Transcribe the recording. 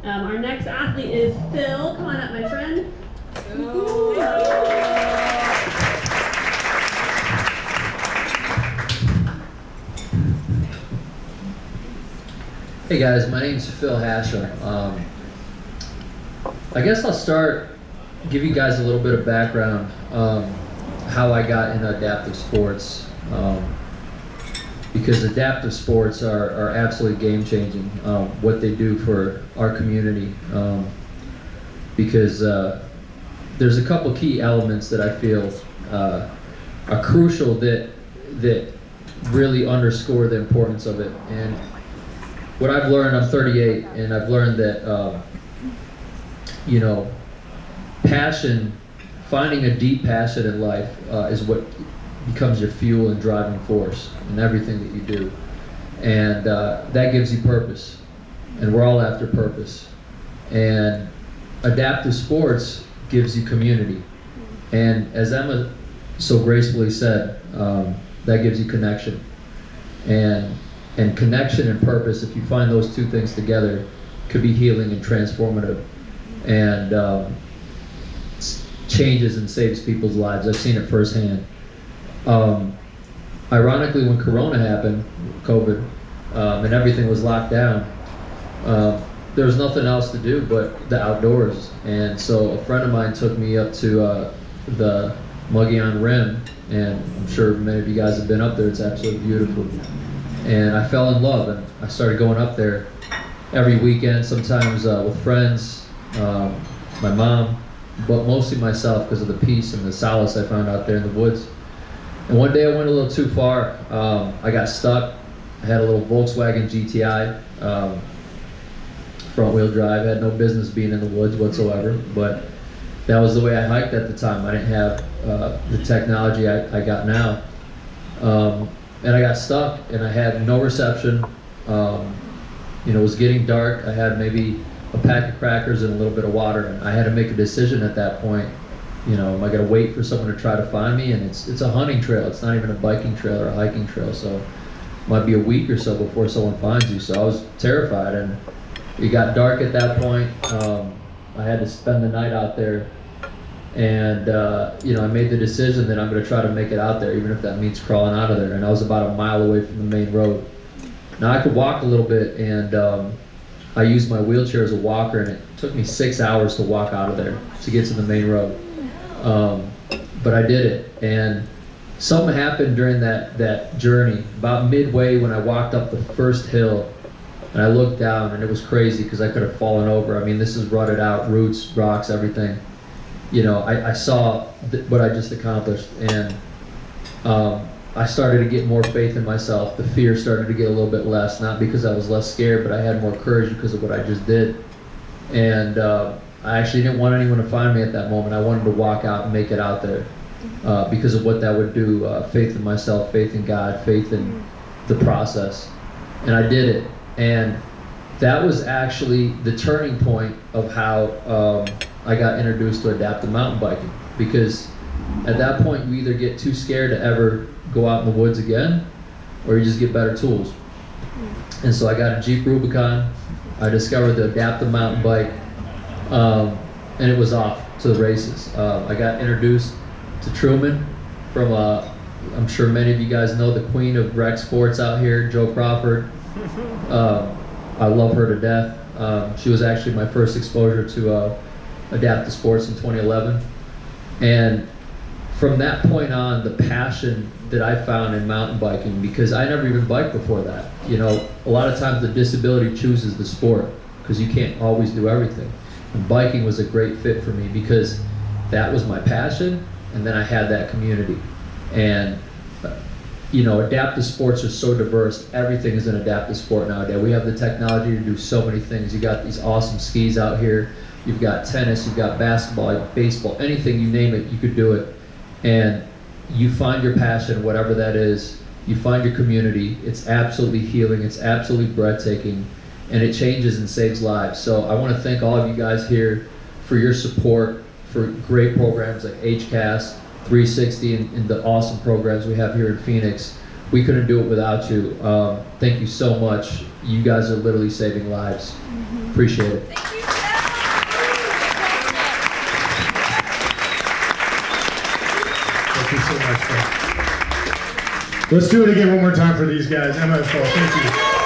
Our next athlete is Phil. Come on up, my friend. Hey guys, my name's Phil Hashem. I guess I'll start, give you guys a little bit of background how I got into adaptive sports, because adaptive sports are absolutely game-changing, what they do for our community, because there's a couple key elements that I feel are crucial that really underscore the importance of it. And what I've learned, I'm 38, and I've learned that, you know, passion, finding a deep passion in life is what becomes your fuel and driving force in everything that you do. And that gives you purpose. And we're all after purpose. And adaptive sports gives you community. And as Emma so gracefully said, that gives you connection. And connection and purpose, if you find those two things together, could be healing and transformative, and changes and saves people's lives. I've seen it firsthand. Ironically, when Corona happened, COVID, and everything was locked down, there was nothing else to do but the outdoors. And so a friend of mine took me up to the Mogollon Rim, and I'm sure many of you guys have been up there. It's absolutely beautiful. And I fell in love, and I started going up there every weekend, sometimes with friends, my mom, but mostly myself because of the peace and the solace I found out there in the woods. And one day I went a little too far. I got stuck. I had a little Volkswagen GTI, front wheel drive. I had no business being in the woods whatsoever, but that was the way I hiked at the time. I didn't have the technology I got now. And I got stuck, and I had no reception. You know, it was getting dark. I had maybe a pack of crackers and a little bit of water, and I had to make a decision at that point. You know, am I going to wait for someone to try to find me? And it's a hunting trail. It's not even a biking trail or a hiking trail, so it might be a week or so before someone finds you. So I was terrified, and it got dark at that point. I had to spend the night out there. And you know, I made the decision that I'm going to try to make it out there, even if that means crawling out of there. And I was about a mile away from the main road. Now I could walk a little bit, and I used my wheelchair as a walker, and it took me 6 hours to walk out of there to get to the main road. But I did it, and something happened during that journey. About midway, when I walked up the first hill, and I looked down, and it was crazy because I could have fallen over. I mean, this is rutted out, roots, rocks, everything. You know, I saw what I just accomplished, and I started to get more faith in myself. The fear started to get a little bit less, not because I was less scared, but I had more courage because of what I just did. And I actually didn't want anyone to find me at that moment. I wanted to walk out and make it out there because of what that would do. Faith in myself, faith in God, faith in the process. And I did it. And that was actually the turning point of how I got introduced to adaptive mountain biking, because at that point you either get too scared to ever go out in the woods again, or you just get better tools. And so I got a Jeep Rubicon. I discovered the adaptive mountain bike, and it was off to the races. I got introduced to Truman from, I'm sure many of you guys know the queen of rec sports out here, Joe Crawford. I love her to death. She was actually my first exposure to adaptive sports in 2011. And from that point on, the passion that I found in mountain biking, because I never even biked before that. You know, a lot of times the disability chooses the sport because you can't always do everything. And biking was a great fit for me because that was my passion, and then I had that community. And you know, adaptive sports are so diverse. Everything is an adaptive sport nowadays. We have the technology to do so many things. You got these awesome skis out here. You've got tennis, you've got basketball, baseball, anything, you name it, you could do it. And you find your passion, whatever that is, you find your community. It's absolutely healing, it's absolutely breathtaking, and it changes and saves lives. So I want to thank all of you guys here for your support, for great programs like HCAS, 360, and the awesome programs we have here in Phoenix. We couldn't do it without you. Thank you so much. You guys are literally saving lives. Appreciate it. Thank you. so much, Phil. Let's do it again one more time for these guys. Emma and Phil, thank you.